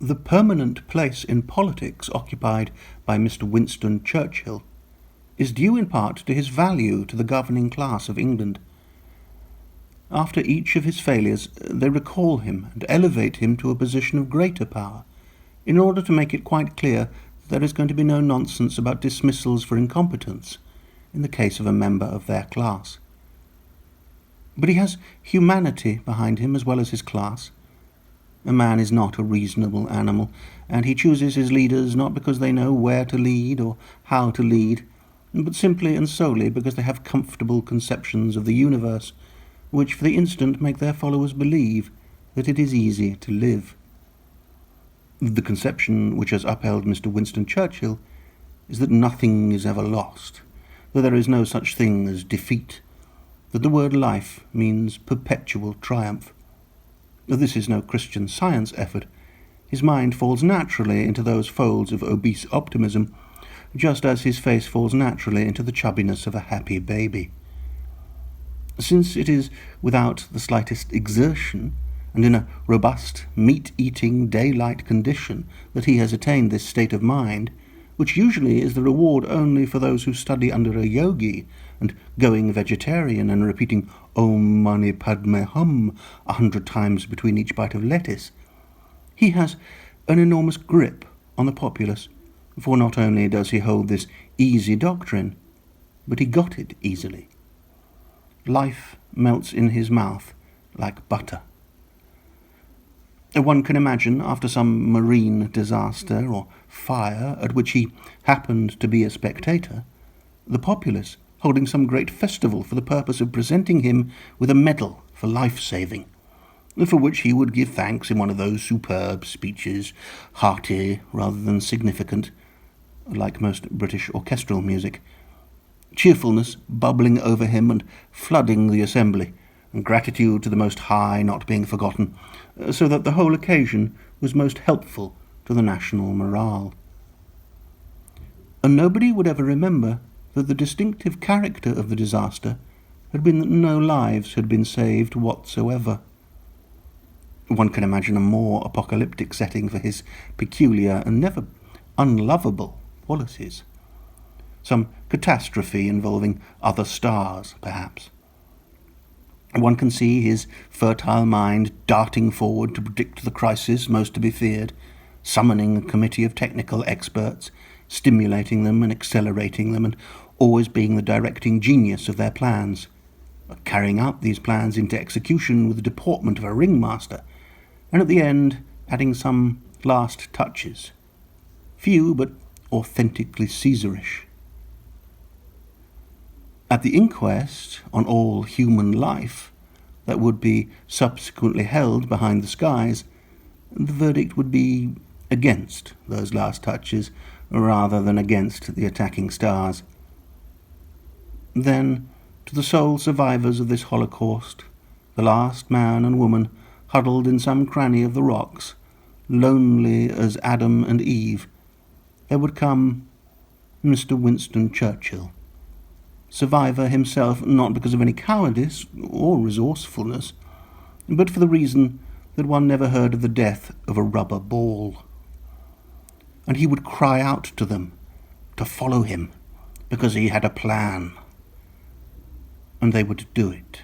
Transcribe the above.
The permanent place in politics occupied by Mr. Winston Churchill is due in part to his value to the governing class of England. After each of his failures, they recall him and elevate him to a position of greater power, in order to make it quite clear that there is going to be no nonsense about dismissals for incompetence in the case of a member of their class. But he has humanity behind him as well as his class. A man is not a reasonable animal, and he chooses his leaders not because they know where to lead or how to lead, but simply and solely because they have comfortable conceptions of the universe, which for the instant make their followers believe that it is easy to live. The conception which has upheld Mr. Winston Churchill is that nothing is ever lost, that there is no such thing as defeat, that the word life means perpetual triumph. This is no Christian Science effort. His mind falls naturally into those folds of obese optimism, just as his face falls naturally into the chubbiness of a happy baby. Since it is without the slightest exertion, and in a robust, meat-eating, daylight condition that he has attained this state of mind, which usually is the reward only for those who study under a yogi, and going vegetarian and repeating Om Mani Padme Hum 100 times between each bite of lettuce, he has an enormous grip on the populace, for not only does he hold this easy doctrine, but he got it easily. Life melts in his mouth like butter. One can imagine, after some marine disaster or fire at which he happened to be a spectator, the populace holding some great festival for the purpose of presenting him with a medal for life-saving, for which he would give thanks in one of those superb speeches, hearty rather than significant, like most British orchestral music, cheerfulness bubbling over him and flooding the assembly, and gratitude to the Most High not being forgotten, so that the whole occasion was most helpful to the national morale. And nobody would ever remember that the distinctive character of the disaster had been that no lives had been saved whatsoever. One can imagine a more apocalyptic setting for his peculiar and never unlovable qualities. Some catastrophe involving other stars, perhaps. One can see his fertile mind darting forward to predict the crisis most to be feared, summoning a committee of technical experts, stimulating them and accelerating them, and always being the directing genius of their plans, carrying out these plans into execution with the deportment of a ringmaster, and at the end adding some last touches, few but authentically Caesarish. At the inquest on all human life that would be subsequently held behind the skies, the verdict would be against those last touches rather than against the attacking stars. Then, to the sole survivors of this Holocaust, the last man and woman huddled in some cranny of the rocks, lonely as Adam and Eve, there would come Mr. Winston Churchill. Survivor himself, not because of any cowardice or resourcefulness, but for the reason that one never heard of the death of a rubber ball. And he would cry out to them to follow him, because he had a plan. And they would do it.